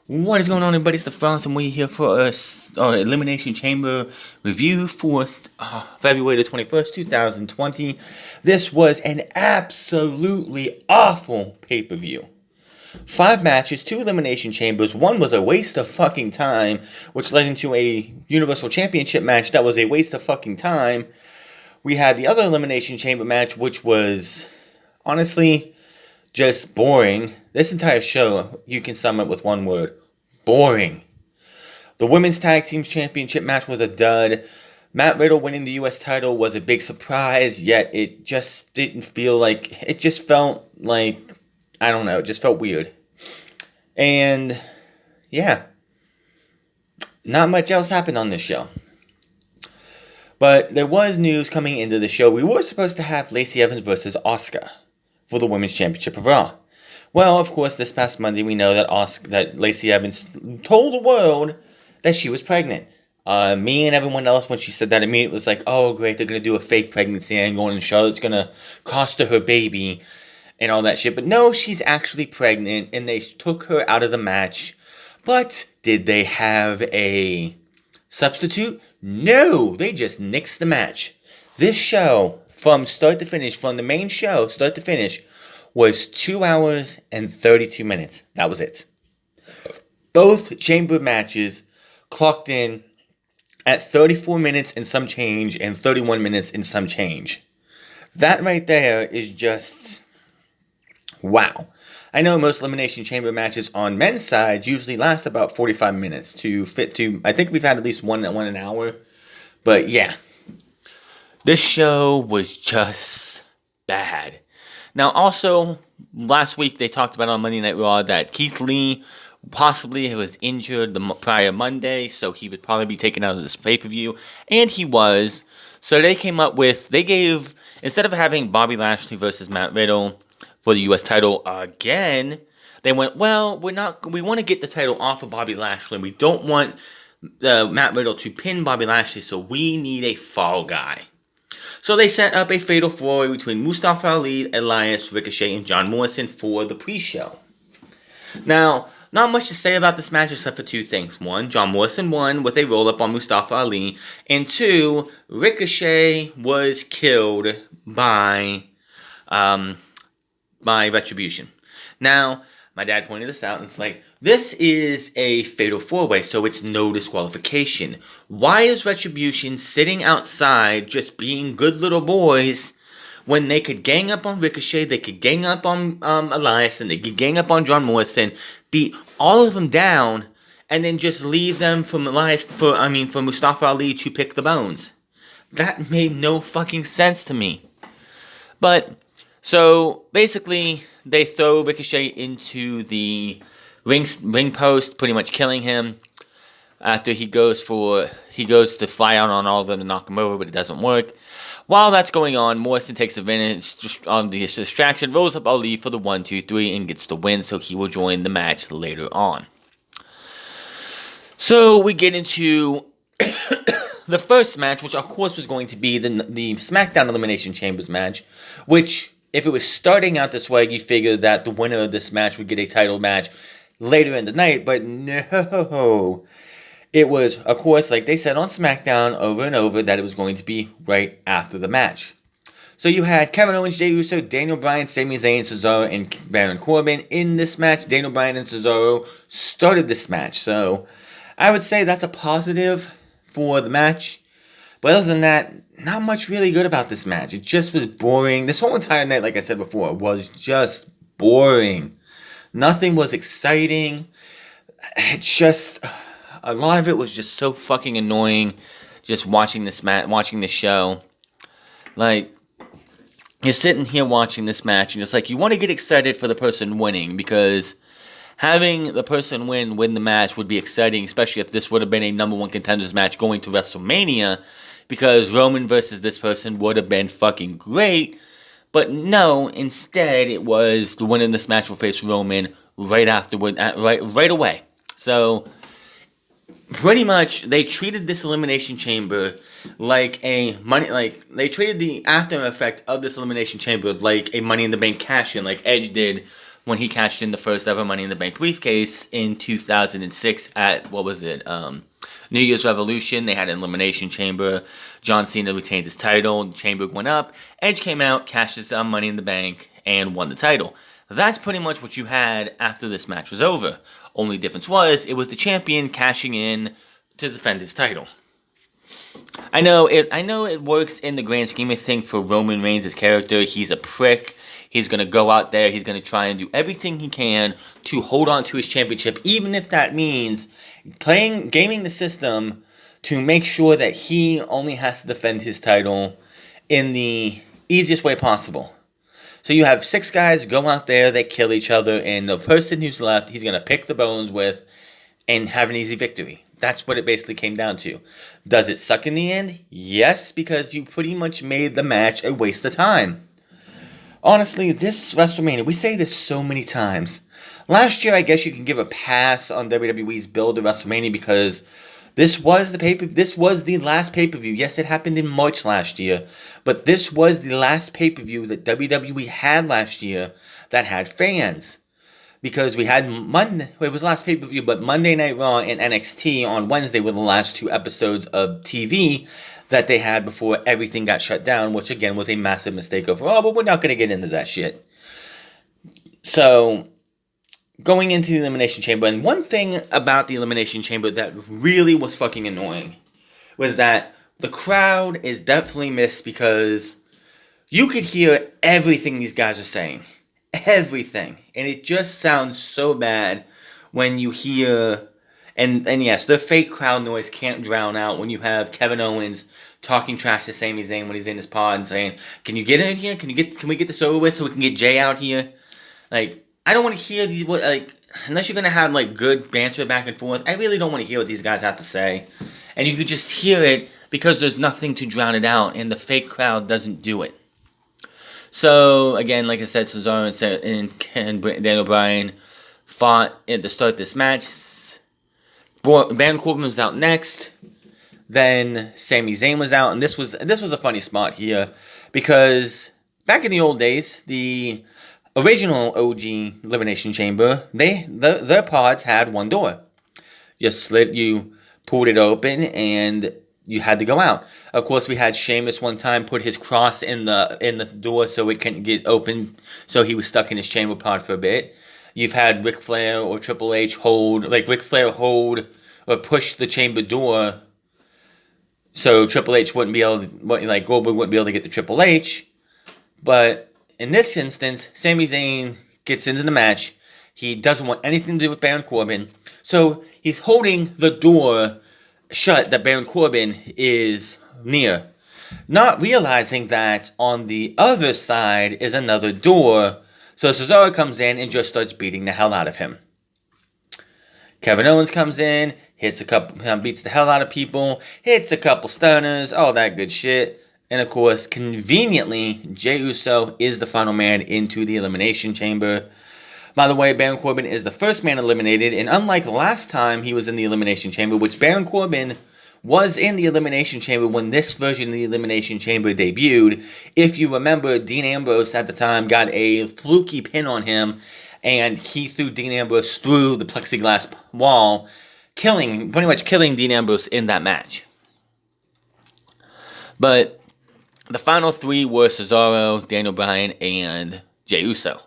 What is going on, everybody? It's the Frost, and we're here for our Elimination Chamber review for February the 21st, 2020. This was an absolutely awful pay-per-view. 5 matches, 2 Elimination Chambers. One was a waste of fucking time, which led into a Universal Championship match that was a waste of fucking time. We had the other Elimination Chamber match, which was, honestly, just boring. This entire show, you can sum it with one word: boring. The Women's Tag Team Championship match was a dud. Matt Riddle winning the U.S. title was a big surprise, yet it just didn't feel like... It just felt like... I don't know, it just felt weird. And, yeah. Not much else happened on this show. But there was news coming into the show. We were supposed to have Lacey Evans versus Asuka for the Women's Championship of Raw. Well, of course, this past Monday, we know that Lacey Evans told the world that she was pregnant. Me and everyone else, when she said that, immediately was like, oh, great, they're going to do a fake pregnancy angle, and Charlotte's going to cost her baby and all that shit. But no, she's actually pregnant, and they took her out of the match. But did they have a substitute? No, they just nixed the match. This show, from start to finish, from the main show, start to finish, was 2 hours and 32 minutes. That was it. Both chamber matches clocked in at 34 minutes and some change and 31 minutes and some change. That right there is just... wow. I know most Elimination Chamber matches on men's side usually last about 45 minutes to fit to... I think we've had at least one an hour. But yeah. This show was just bad. Now, also, last week they talked about on Monday Night Raw that Keith Lee possibly was injured the prior Monday, so he would probably be taken out of this pay-per-view, and he was. So they came up with, they gave, instead of having Bobby Lashley versus Matt Riddle for the U.S. title again, they went, well, we want to get the title off of Bobby Lashley. We don't want Matt Riddle to pin Bobby Lashley, so we need a fall guy. So they set up a fatal four-way between Mustafa Ali, Elias, Ricochet, and John Morrison for the pre-show. Now, not much to say about this match except for 2 things. 1, John Morrison won with a roll-up on Mustafa Ali. And 2, Ricochet was killed by Retribution. Now, my dad pointed this out, and it's like, this is a fatal 4-way, so it's no disqualification. Why is Retribution sitting outside just being good little boys when they could gang up on Ricochet, they could gang up on Elias, and they could gang up on John Morrison, beat all of them down, and then just leave them for Mustafa Ali to pick the bones? That made no fucking sense to me. But, so, basically, they throw Ricochet into the ring post, pretty much killing him. After he goes to fly out on all of them to knock him over, but it doesn't work. While that's going on, Morrison takes advantage on the distraction, rolls up Ali for the 1, 2, 3, and gets the win, so he will join the match later on. So we get into the first match, which of course was going to be the Smackdown Elimination Chambers match, which, if it was starting out this way, you figure that the winner of this match would get a title match later in the night, but no. It was, of course, like they said on SmackDown over and over, that it was going to be right after the match. So you had Kevin Owens, Jey Uso, Daniel Bryan, Sami Zayn, Cesaro, and Baron Corbin in this match. Daniel Bryan and Cesaro started this match, so I would say that's a positive for the match. But other than that, not much really good about this match. It just was boring. This whole entire night, like I said before, was just boring. Nothing was exciting. A lot of it was just so fucking annoying. Just watching this show. Like, you're sitting here watching this match, and it's like you want to get excited for the person winning, because having the person win the match would be exciting, especially if this would have been a number 1 contenders match going to WrestleMania, because Roman versus this person would have been fucking great. But no, instead it was the winner of this match will face Roman right afterward, right away. So pretty much they treated this Elimination Chamber like they treated the after effect of this Elimination Chamber like a Money in the Bank cash-in, like Edge did when he cashed in the first ever Money in the Bank briefcase in 2006 at, what was it, New Year's Revolution. They had an Elimination Chamber. John Cena retained his title. The Chamber went up. Edge came out, cashed his Money in the Bank, and won the title. That's pretty much what you had after this match was over. Only difference was, it was the champion cashing in to defend his title. I know it works in the grand scheme of things for Roman Reigns' character. He's a prick. He's going to go out there. He's going to try and do everything he can to hold on to his championship, even if that means gaming the system to make sure that he only has to defend his title in the easiest way possible. So you have 6 guys go out there, they kill each other, and the person who's left, he's going to pick the bones with and have an easy victory. That's what it basically came down to. Does it suck in the end? Yes, because you pretty much made the match a waste of time. Honestly, this WrestleMania, we say this so many times. Last year, I guess you can give a pass on WWE's build to WrestleMania because this was the last pay-per-view. Yes, it happened in March last year, but this was the last pay-per-view that WWE had last year that had fans. Because we had it was the last pay-per-view, but Monday Night Raw and NXT on Wednesday were the last 2 episodes of TV that they had before everything got shut down, which again was a massive mistake overall, but we're not going to get into that shit. So, going into the Elimination Chamber, and one thing about the Elimination Chamber that really was fucking annoying was that the crowd is definitely missed because you could hear everything these guys are saying. Everything. And it just sounds so bad when you hear, and yes, the fake crowd noise can't drown out when you have Kevin Owens talking trash to Sami Zayn when he's in his pod and saying, can you get in here? Can we get this over with so we can get Jay out here? Like, I don't want to hear these, unless you're going to have, good banter back and forth, I really don't want to hear what these guys have to say. And you could just hear it because there's nothing to drown it out, and the fake crowd doesn't do it. So, again, like I said, Cesaro and Daniel Bryan fought to start this match. Baron Corbin was out next. Then Sami Zayn was out. And this was a funny spot here. Because back in the old days, the original OG Elimination Chamber, their pods had one door. You pulled it open and you had to go out. Of course, we had Sheamus one time put his cross in the door so it couldn't get open, so he was stuck in his chamber pod for a bit. You've had Ric Flair or Triple H hold or push the chamber door so Triple H wouldn't be able to, Goldberg wouldn't be able to get the Triple H. But in this instance, Sami Zayn gets into the match. He doesn't want anything to do with Baron Corbin, so he's holding the door shut that Baron Corbin is near, not realizing that on the other side is another door. So Cesaro comes in and just starts beating the hell out of him. Kevin Owens comes in, beats the hell out of people, hits a couple stunners, all that good shit. And of course, conveniently, Jey Uso is the final man into the Elimination Chamber. By the way, Baron Corbin is the first man eliminated, and unlike last time he was in the Elimination Chamber, which Baron Corbin was in the Elimination Chamber when this version of the Elimination Chamber debuted. If you remember, Dean Ambrose at the time got a fluky pin on him, and he threw Dean Ambrose through the plexiglass wall, pretty much killing Dean Ambrose in that match. But the final 3 were Cesaro, Daniel Bryan, and Jey Uso.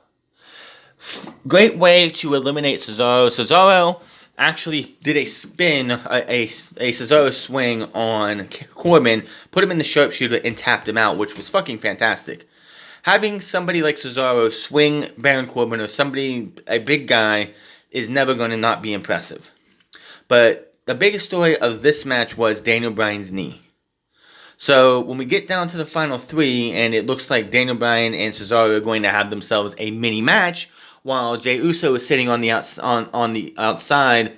Great way to eliminate Cesaro. Cesaro actually did a spin, a Cesaro swing on Corbin, put him in the sharpshooter, and tapped him out, which was fucking fantastic. Having somebody like Cesaro swing Baron Corbin or a big guy, is never going to not be impressive. But the biggest story of this match was Daniel Bryan's knee. So when we get down to the final 3, and it looks like Daniel Bryan and Cesaro are going to have themselves a mini match, while Jey Uso is sitting on the outside,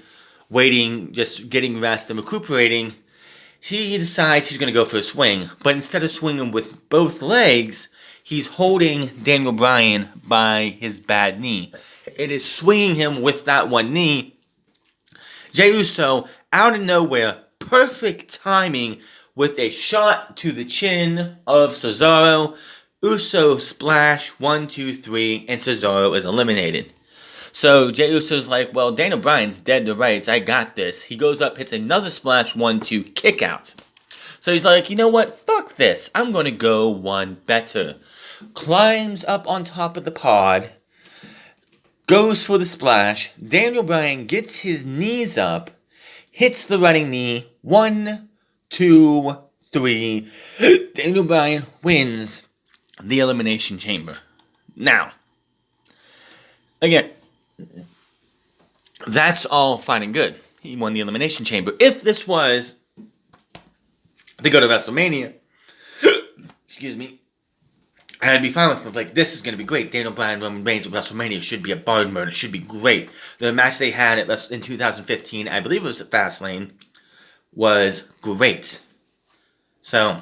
waiting, just getting rest and recuperating, he decides he's going to go for a swing. But instead of swinging with both legs, he's holding Daniel Bryan by his bad knee. It is swinging him with that one knee. Jey Uso, out of nowhere, perfect timing with a shot to the chin of Cesaro, Uso splash, 1, 2, 3, and Cesaro is eliminated. So Jey Uso's like, well, Daniel Bryan's dead to rights. I got this. He goes up, hits another splash, 1, 2, kick out. So he's like, you know what? Fuck this. I'm going to go one better. Climbs up on top of the pod. Goes for the splash. Daniel Bryan gets his knees up. Hits the running knee. 1, 2, 3. Daniel Bryan wins the Elimination Chamber. Now, again, that's all fine and good. He won the Elimination Chamber. If this was to go to WrestleMania, excuse me, I'd be fine with it. Like, this is going to be great. Daniel Bryan, Roman Reigns at WrestleMania should be a barn burner. It should be great. The match they had in 2015, I believe it was at Fastlane, was great. So,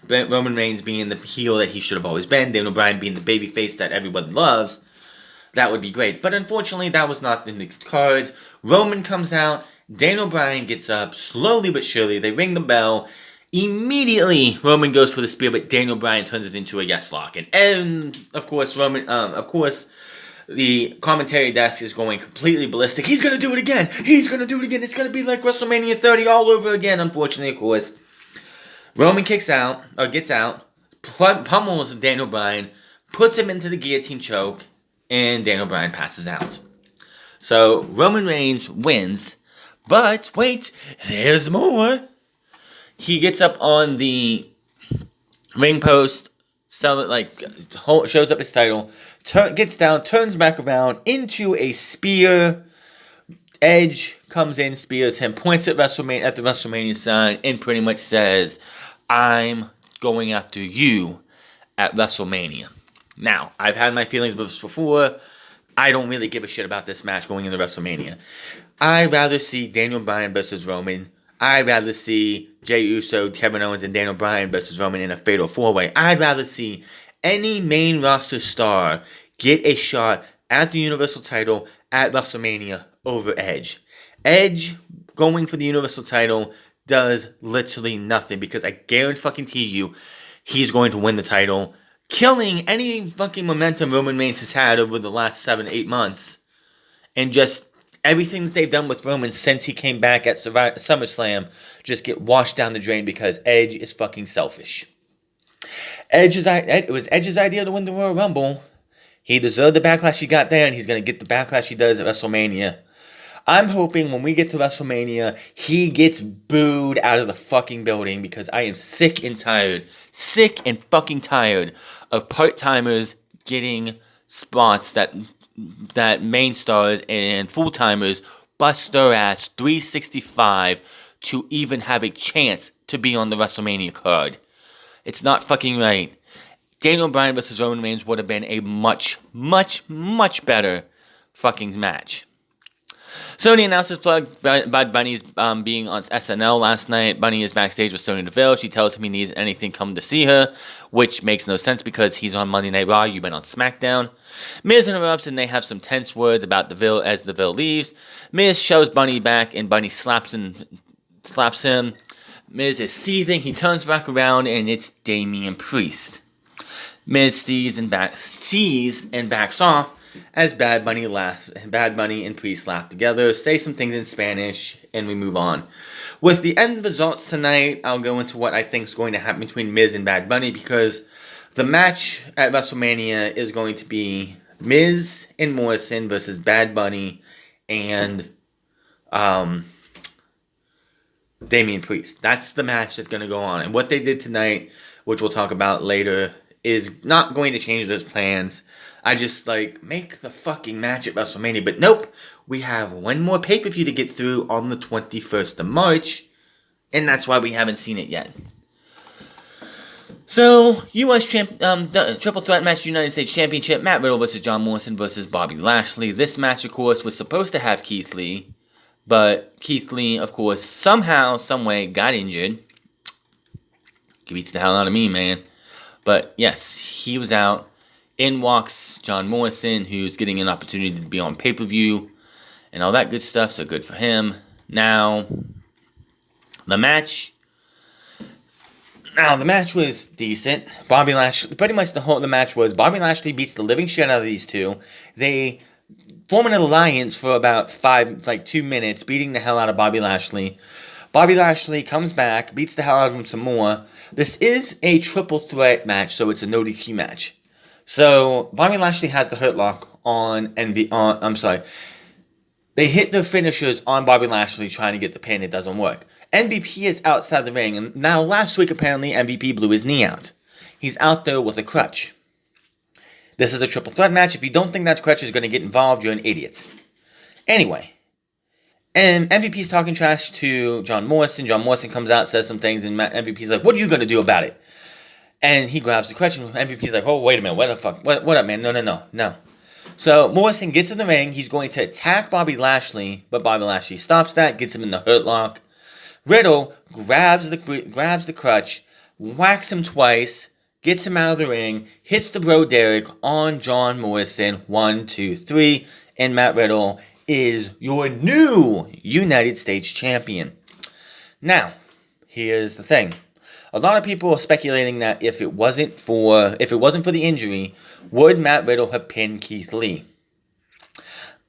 Roman Reigns being the heel that he should have always been, Daniel Bryan being the babyface that everyone loves, that would be great. But unfortunately, that was not in the cards. Roman comes out. Daniel Bryan gets up slowly but surely. They ring the bell. Immediately, Roman goes for the spear, but Daniel Bryan turns it into a yes lock. And of course, the commentary desk is going completely ballistic. He's gonna do it again. He's gonna do it again. It's gonna be like WrestleMania 30 all over again. Unfortunately, of course, Roman gets out, pummels Daniel Bryan, puts him into the guillotine choke, and Daniel Bryan passes out. So Roman Reigns wins, but wait, there's more. He gets up on the ring post, shows up his title, gets down, turns back around into a spear. Edge comes in, spears him, points at the WrestleMania sign, and pretty much says, I'm going after you at WrestleMania. Now, I've had my feelings about this before. I don't really give a shit about this match going into WrestleMania. I'd rather see Daniel Bryan versus Roman. I'd rather see Jey Uso, Kevin Owens, and Daniel Bryan versus Roman in a fatal four-way. I'd rather see any main roster star get a shot at the Universal title at WrestleMania over Edge. Edge going for the Universal title does literally nothing because I guarantee you he's going to win the title, killing any fucking momentum Roman Reigns has had over the last 7-8 months. And just everything that they've done with Roman since he came back at SummerSlam just get washed down the drain because Edge is fucking selfish. It was Edge's idea to win the Royal Rumble. He deserved the backlash he got there, and he's going to get the backlash he does at WrestleMania. I'm hoping when we get to WrestleMania, he gets booed out of the fucking building because I am sick and fucking tired of part-timers getting spots that main stars and full-timers bust their ass 365 to even have a chance to be on the WrestleMania card. It's not fucking right. Daniel Bryan versus Roman Reigns would have been a much, much, much better fucking match. Sony announces Bad Bunny's being on SNL last night. Bunny is backstage with Sonya Deville. She tells him he needs anything come to see her, which makes no sense because he's on Monday Night Raw. You've been on Smackdown. Miz interrupts and they have some tense words about Deville as Deville leaves. Miz shoves Bunny back and Bunny slaps him. Miz is seething. He turns back around and it's Damian Priest. Miz sees and backs off as Bad Bunny and Priest laugh together, say some things in Spanish, and we move on. With the end results tonight, I'll go into what I think is going to happen between Miz and Bad Bunny because the match at WrestleMania is going to be Miz and Morrison versus Bad Bunny and Damian Priest. That's the match that's going to go on. And what they did tonight, which we'll talk about later, is not going to change those plans. I just, make the fucking match at WrestleMania. But nope, we have one more pay-per-view to get through on the 21st of March. And that's why we haven't seen it yet. So, U.S. Triple Threat match, United States Championship, Matt Riddle versus John Morrison versus Bobby Lashley. This match, of course, was supposed to have Keith Lee. But Keith Lee, of course, somehow, someway got injured. Beats the hell out of me, man. But yes, he was out. In walks John Morrison, who's getting an opportunity to be on pay-per-view and all that good stuff, so good for him. Now, the match Now, the match was decent. Bobby Lashley, pretty much the match was Bobby Lashley beats the living shit out of these two. They form an alliance for about 2 minutes, beating the hell out of Bobby Lashley. Bobby Lashley comes back, beats the hell out of him some more. This is a triple threat match, so it's a no DQ match. So, Bobby Lashley has the Hurt Lock on They hit the finishers on Bobby Lashley trying to get the pin. It doesn't work. MVP is outside the ring. And now, last week, apparently, MVP blew his knee out. He's out there with a crutch. This is a triple threat match. If you don't think that crutch is going to get involved, you're an idiot. Anyway. And MVP's talking trash to John Morrison. John Morrison comes out, says some things, and MVP's like, what are you going to do about it? And he grabs the crutch, and MVP's like, oh, wait a minute. What the fuck? What up, man? No. So, Morrison gets in the ring. He's going to attack Bobby Lashley, but Bobby Lashley stops that, gets him in the Hurt Lock. Riddle grabs the crutch, whacks him twice, gets him out of the ring, hits the Bro Derek on John Morrison. 1, 2, 3, and Matt Riddle is your new United States Champion. Now, here's the thing. A lot of people are speculating that if it wasn't for the injury, would Matt Riddle have pinned Keith Lee?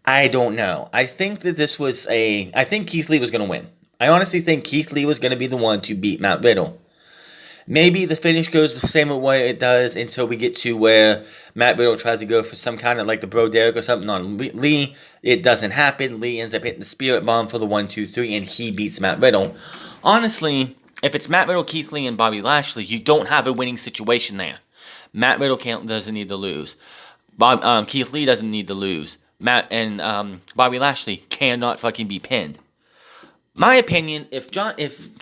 I don't know. I think Keith Lee was going to win. I honestly think Keith Lee was going to be the one to beat Matt Riddle. Maybe the finish goes the same way it does until we get to where Matt Riddle tries to go for some kind of like the Bro Derek or something on Lee. It doesn't happen. Lee ends up hitting the Spirit Bomb for the 1, 2, 3, and he beats Matt Riddle. Honestly, if it's Matt Riddle, Keith Lee, and Bobby Lashley, you don't have a winning situation there. Matt Riddle doesn't need to lose. Keith Lee doesn't need to lose. Matt and Bobby Lashley cannot fucking be pinned. My opinion, if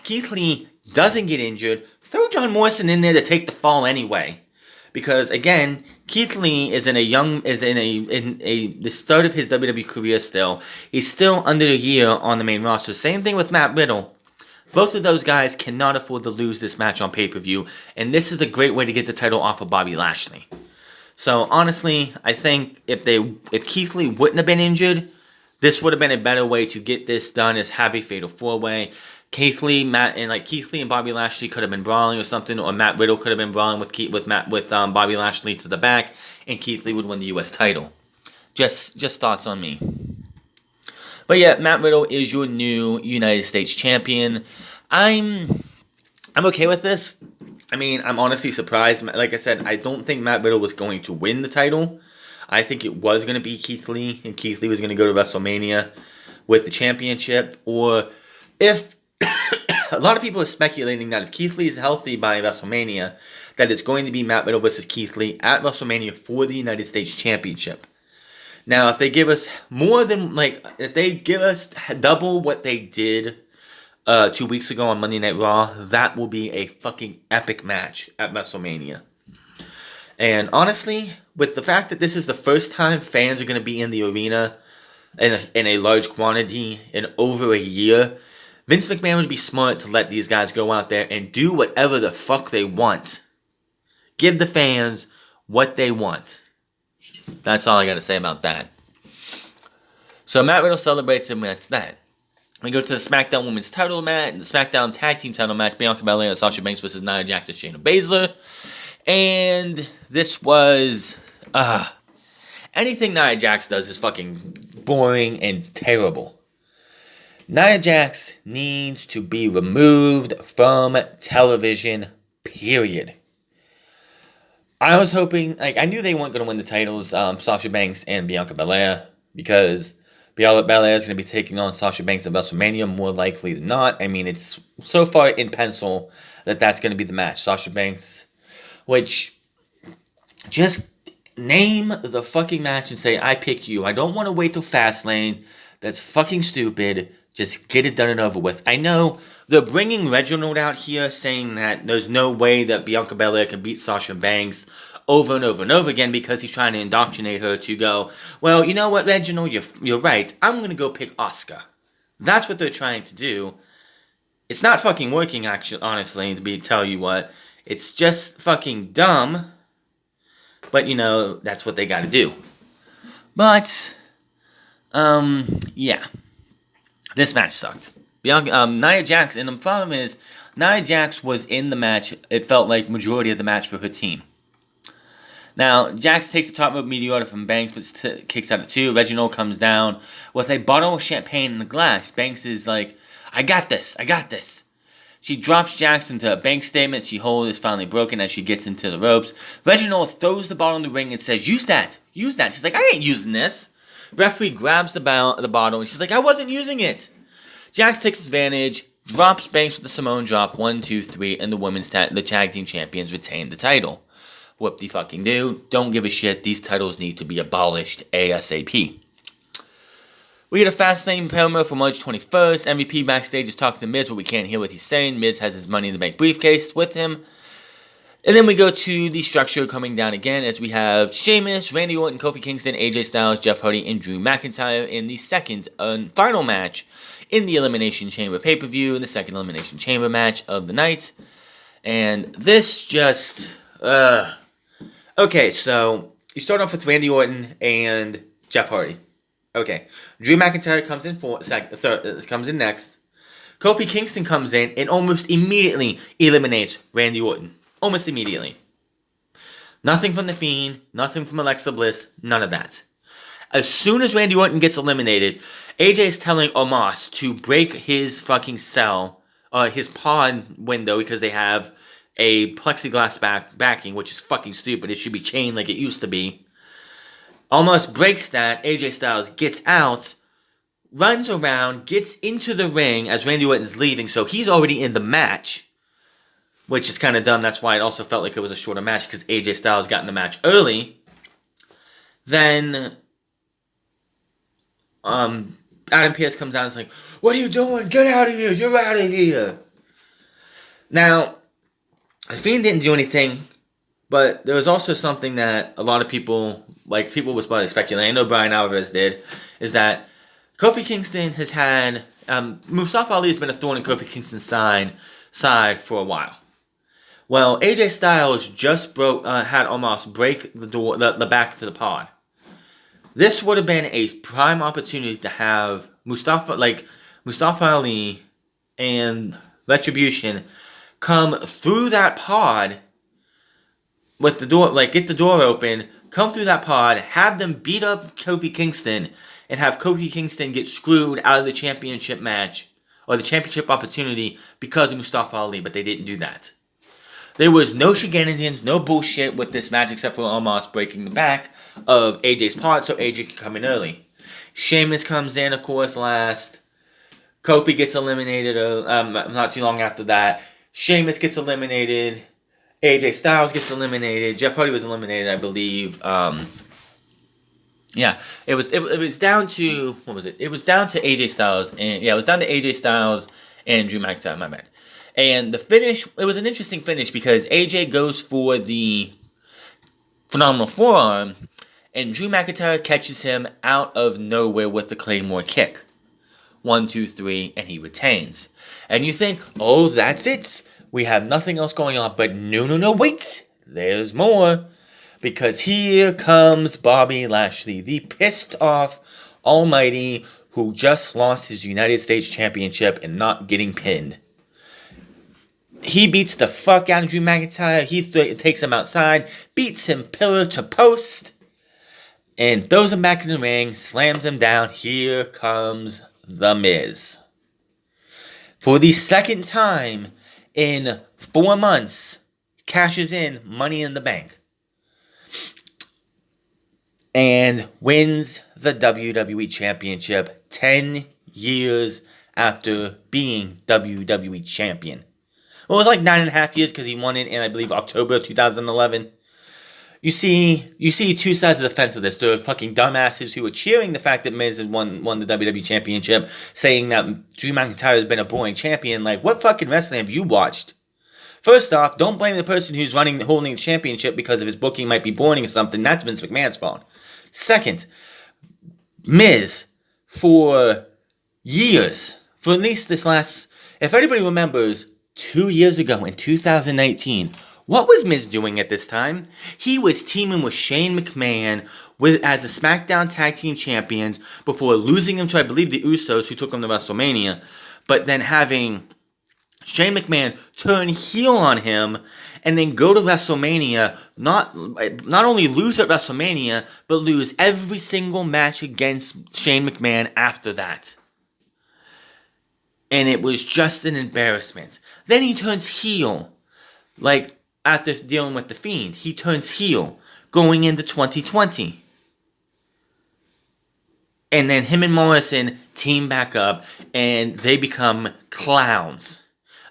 Keith Lee doesn't get injured, throw John Morrison in there to take the fall anyway. Because again, Keith Lee is in the start of his WWE career still. He's still under a year on the main roster. Same thing with Matt Riddle. Both of those guys cannot afford to lose this match on pay-per-view, and this is a great way to get the title off of Bobby Lashley. So honestly, I think if Keith Lee wouldn't have been injured, this would have been a better way to get this done, is have a fatal 4-way. Keith Lee and Bobby Lashley could have been brawling or something, or Matt Riddle could have been brawling with Bobby Lashley to the back, and Keith Lee would win the U.S. title. Just thoughts on me. But yeah, Matt Riddle is your new United States Champion. I'm okay with this. I mean, I'm honestly surprised. Like I said, I don't think Matt Riddle was going to win the title. I think it was going to be Keith Lee, and Keith Lee was going to go to WrestleMania with the championship. Or if a lot of people are speculating that if Keith Lee is healthy by WrestleMania, that it's going to be Matt Riddle versus Keith Lee at WrestleMania for the United States Championship. Now, if they give us double what they did 2 weeks ago on Monday Night Raw, that will be a fucking epic match at WrestleMania. And honestly, with the fact that this is the first time fans are going to be in the arena in a large quantity in over a year, Vince McMahon would be smart to let these guys go out there and do whatever the fuck they want. Give the fans what they want. That's all I got to say about that. So Matt Riddle celebrates him, and that's that. We go to the SmackDown Women's title match, the SmackDown Tag Team title match, Bianca Belair and Sasha Banks versus Nia Jax and Shayna Baszler. And this was, anything Nia Jax does is fucking boring and terrible. Nia Jax needs to be removed from television, period. I was hoping, I knew they weren't going to win the titles, Sasha Banks and Bianca Belair, because Bianca Belair is going to be taking on Sasha Banks at WrestleMania, more likely than not. I mean, it's so far in pencil that that's going to be the match. Sasha Banks, which, just name the fucking match and say, I pick you. I don't want to wait till Fastlane. That's fucking stupid. Just get it done and over with. I know they're bringing Reginald out here saying that there's no way that Bianca Belair can beat Sasha Banks over and over and over again because he's trying to indoctrinate her to go, well, you know what, Reginald, you're right. I'm going to go pick Asuka. That's what they're trying to do. It's not fucking working, actually, honestly, tell you what. It's just fucking dumb. But, that's what they got to do. But, yeah. This match sucked. Nia Jax, and the problem is, Nia Jax was in the match, it felt like majority of the match for her team. Now, Jax takes the top rope meteor from Banks, but kicks out at 2. Reginald comes down with a bottle of champagne in a glass. Banks is like, I got this. She drops Jax into a Banks statement. She hold is finally broken as she gets into the ropes. Reginald throws the bottle in the ring and says, use that. She's like, I ain't using this. Referee grabs the bottle and she's like, I wasn't using it. Jax takes advantage, drops Banks with the Samoan drop, 1, 2, 3, and the tag team champions retain the title. Whoop de fucking do. Don't give a shit. These titles need to be abolished ASAP. We get a Fastlane promo for March 21st. MVP backstage is talking to Miz, but we can't hear what he's saying. Miz has his Money in the Bank briefcase with him. And then we go to the structure coming down again as we have Sheamus, Randy Orton, Kofi Kingston, AJ Styles, Jeff Hardy, and Drew McIntyre in the second and final match in the Elimination Chamber pay-per-view, in the second Elimination Chamber match of the night. And this just... Okay, so you start off with Randy Orton and Jeff Hardy. Okay, Drew McIntyre comes in comes in next. Kofi Kingston comes in and almost immediately eliminates Randy Orton. Almost immediately. Nothing from The Fiend, nothing from Alexa Bliss, none of that. As soon as Randy Orton gets eliminated, AJ is telling Omos to break his fucking cell, his pod window, because they have a plexiglass backing, which is fucking stupid. It should be chained like it used to be. Omos breaks that. AJ Styles gets out, runs around, gets into the ring as Randy Orton's leaving, so he's already in the match, which is kind of dumb. That's why it also felt like it was a shorter match, because AJ Styles got in the match early. Then Adam Pearce comes out and is like, what are you doing? Get out of here. You're out of here. Now, The Fiend didn't do anything, but there was also something that a lot of people, like people was probably speculating, I know Brian Alvarez did, is that Kofi Kingston has had, Mustafa Ali has been a thorn in Kofi Kingston's side for a while. Well, AJ Styles just had almost break the door, the back to the pod. This would have been a prime opportunity to have Mustafa Ali and Retribution come through that pod with the door, get the door open, come through that pod, have them beat up Kofi Kingston, and have Kofi Kingston get screwed out of the championship match, or the championship opportunity, because of Mustafa Ali, but they didn't do that. There was no shenanigans, no bullshit with this match, except for Omos breaking the back of AJ's pod, so AJ could come in early. Sheamus comes in, of course, last. Kofi gets eliminated not too long after that. Sheamus gets eliminated. AJ Styles gets eliminated. Jeff Hardy was eliminated, I believe. Yeah, it was down to, what was it? It was down to AJ Styles, and it was down to AJ Styles and Drew McIntyre, my bad. And the finish, it was an interesting finish because AJ goes for the phenomenal forearm, and Drew McIntyre catches him out of nowhere with the Claymore kick. 1, 2, 3, and he retains. And you think, oh, that's it. We have nothing else going on. But no, wait. There's more. Because here comes Bobby Lashley, the pissed off almighty who just lost his United States Championship and not getting pinned. He beats the fuck out of Drew McIntyre. He takes him outside, beats him pillar to post, and throws him back in the ring, slams him down. Here comes The Miz. For the second time in 4 months, cashes in Money in the Bank. And wins the WWE Championship 10 years after being WWE Champion. Well, it was like 9.5 years because he won it in, I believe, October 2011. You see two sides of the fence of this. There are fucking dumbasses who are cheering the fact that Miz has won the WWE Championship, saying that Drew McIntyre has been a boring champion. Like, what fucking wrestling have you watched? First off, don't blame the person who's holding the championship because of his booking might be boring or something. That's Vince McMahon's fault. Second, Miz, for years, for at least this last, if anybody remembers, 2 years ago in 2019, what was Miz doing at this time? He was teaming with Shane McMahon as the Smackdown Tag Team Champions before losing him to, I believe, the Usos, who took him to WrestleMania, but then having Shane McMahon turn heel on him and then go to WrestleMania, not only lose at WrestleMania, but lose every single match against Shane McMahon after that. And it was just an embarrassment. Then he turns heel, like after dealing with The Fiend. He turns heel going into 2020. And then him and Morrison team back up and they become clowns.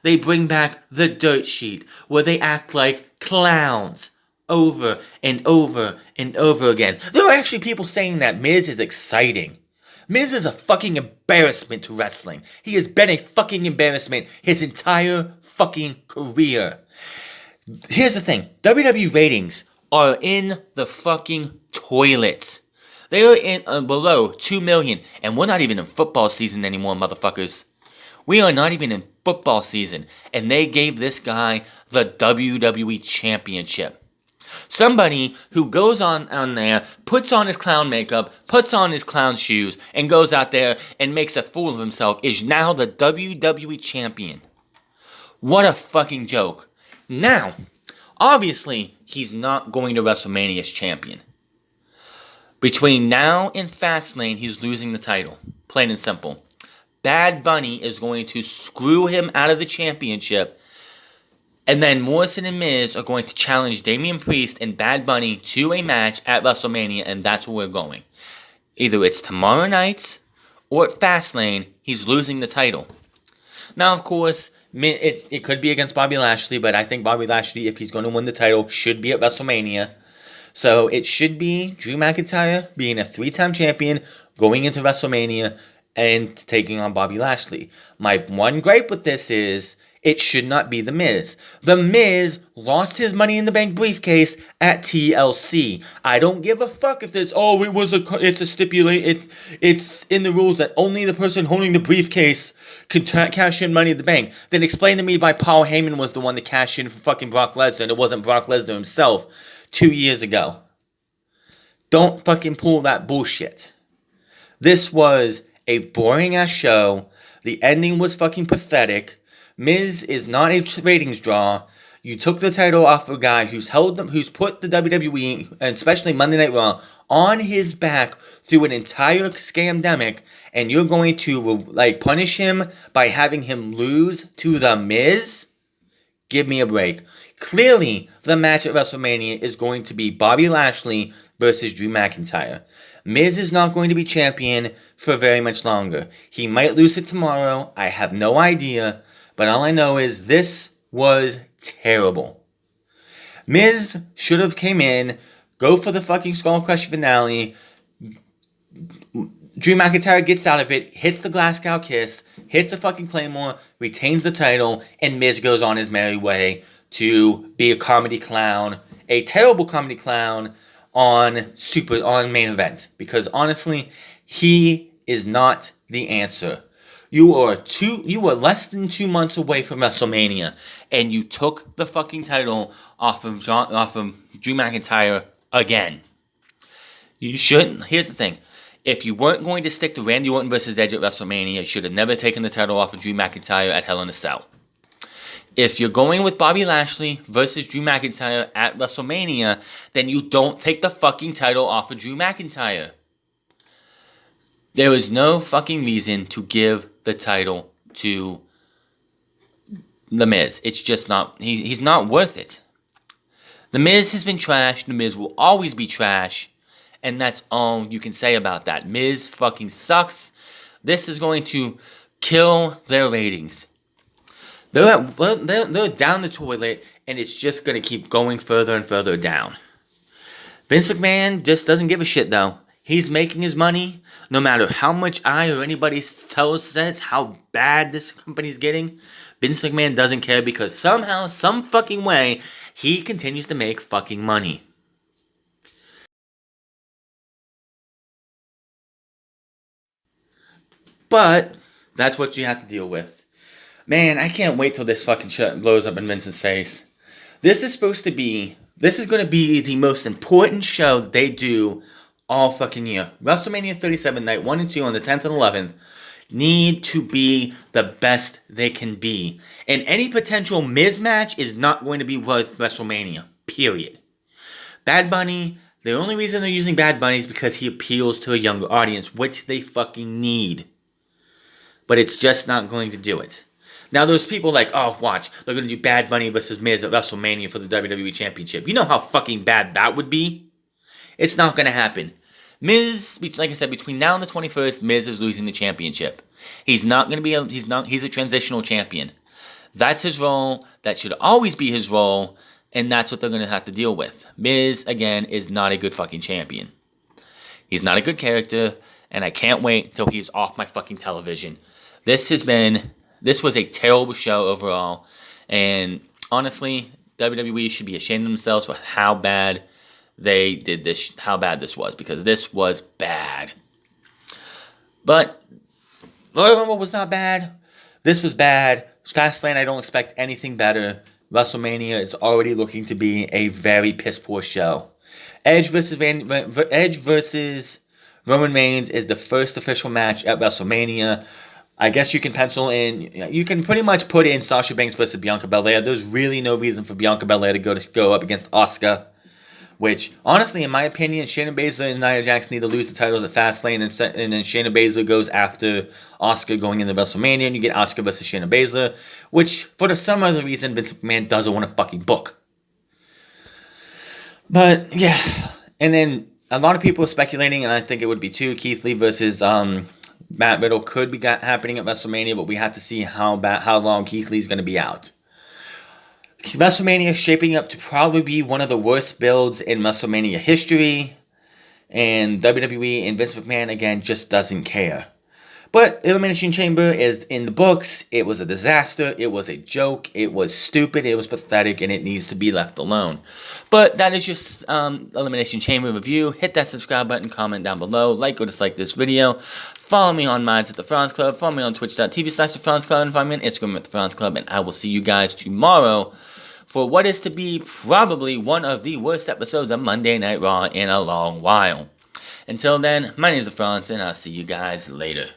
They bring back the dirt sheet where they act like clowns over and over and over again. There are actually people saying that Miz is exciting. Miz is a fucking embarrassment to wrestling. He has been a fucking embarrassment his entire fucking career. Here's the thing. WWE ratings are in the fucking toilet. They are in below 2 million. And we're not even in football season anymore, motherfuckers. We are not even in football season. And they gave this guy the WWE Championship. Somebody who goes on there, puts on his clown makeup, puts on his clown shoes, and goes out there and makes a fool of himself is now the WWE Champion. What a fucking joke. Now, obviously, he's not going to WrestleMania as champion. Between now and Fastlane, he's losing the title. Plain and simple. Bad Bunny is going to screw him out of the championship. And then Morrison and Miz are going to challenge Damian Priest and Bad Bunny to a match at WrestleMania. And that's where we're going. Either it's tomorrow night or at Fastlane, he's losing the title. Now, of course, it could be against Bobby Lashley. But I think Bobby Lashley, if he's going to win the title, should be at WrestleMania. So it should be Drew McIntyre being a 3-time champion, going into WrestleMania, and taking on Bobby Lashley. My one gripe with this is it should not be The Miz. The Miz lost his Money in the Bank briefcase at TLC. I don't give a fuck if there's, it's a stipulate, it's in the rules that only the person holding the briefcase can cash in Money in the Bank. Then explain to me why Paul Heyman was the one to cash in for fucking Brock Lesnar and it wasn't Brock Lesnar himself 2 years ago. Don't fucking pull that bullshit. This was a boring ass show. The ending was fucking pathetic. Miz is not a ratings draw. You took the title off a guy who's put the WWE, and especially Monday Night Raw, on his back through an entire scamdemic, and you're going to punish him by having him lose to The Miz? Give me a break. Clearly, the match at WrestleMania is going to be Bobby Lashley versus Drew McIntyre. Miz is not going to be champion for very much longer. He might lose it tomorrow. I have no idea. But all I know is this was terrible. Miz should have came in, go for the fucking Skull Crush finale. Drew McIntyre gets out of it, hits the Glasgow Kiss, hits a fucking Claymore, retains the title, and Miz goes on his merry way to be a comedy clown, a terrible comedy clown on main event. Because honestly, he is not the answer. You were less than 2 months away from WrestleMania, and you took the fucking title off of Drew McIntyre again. You shouldn't. Here's the thing. If you weren't going to stick to Randy Orton versus Edge at WrestleMania, you should have never taken the title off of Drew McIntyre at Hell in a Cell. If you're going with Bobby Lashley versus Drew McIntyre at WrestleMania, then you don't take the fucking title off of Drew McIntyre. There is no fucking reason to give the title to The Miz. It's just not, he's not worth it. The Miz has been trash. The Miz will always be trash. And that's all you can say about that. Miz fucking sucks. This is going to kill their ratings. They're down the toilet, and it's just going to keep going further and further down. Vince McMahon just doesn't give a shit, though. He's making his money, no matter how much I or anybody says how bad this company's getting. Vince McMahon doesn't care because somehow, some fucking way, he continues to make fucking money. But that's what you have to deal with. Man, I can't wait till this fucking shit blows up in Vince's face. This is going to be the most important show that they do all fucking year. WrestleMania 37 night 1 and 2 on the 10th and 11th. need to be the best they can be. And any potential Miz match is not going to be worth WrestleMania. Period. Bad Bunny, the only reason they're using Bad Bunny is because he appeals to a younger audience, which they fucking need. But it's just not going to do it. Now, there's people like, oh, watch, they're going to do Bad Bunny versus Miz at WrestleMania for the WWE Championship. You know how fucking bad that would be? It's not going to happen. Miz, like I said, between now and the 21st, Miz is losing the championship. He's not going to be, he's a transitional champion. That's his role. That should always be his role. And that's what they're going to have to deal with. Miz, again, is not a good fucking champion. He's not a good character. And I can't wait until he's off my fucking television. This was a terrible show overall. And honestly, WWE should be ashamed of themselves for how bad they did this, how bad this was. Because this was bad. But Royal Rumble was not bad. This was bad. Fastlane, I don't expect anything better. WrestleMania is already looking to be a very piss-poor show. Edge versus Roman Reigns is the first official match at WrestleMania. I guess you can pencil in, you can pretty much put in Sasha Banks versus Bianca Belair. There's really no reason for Bianca Belair to go up against Asuka. Which, honestly, in my opinion, Shayna Baszler and Nia Jax need to lose the titles at Fastlane, and then Shayna Baszler goes after Asuka going into WrestleMania, and you get Asuka versus Shayna Baszler, which, for some other reason, Vince McMahon doesn't want to fucking book. But, yeah. And then, a lot of people are speculating, and I think it would be too, Keith Lee versus Matt Riddle could be happening at WrestleMania, but we have to see how long Keith Lee's going to be out. WrestleMania is shaping up to probably be one of the worst builds in WrestleMania history. And WWE and Vince McMahon, again, just doesn't care. But Elimination Chamber is in the books. It was a disaster. It was a joke. It was stupid. It was pathetic. And it needs to be left alone. But that is your Elimination Chamber review. Hit that subscribe button. Comment down below. Like or dislike this video. Follow me on Minds at the Franz Club. Follow me on twitch.tv/the Franz Club. And find me on Instagram at the Franz Club. And I will see you guys tomorrow for what is to be probably one of the worst episodes of Monday Night Raw in a long while. Until then, my name is the Franz, and I'll see you guys later.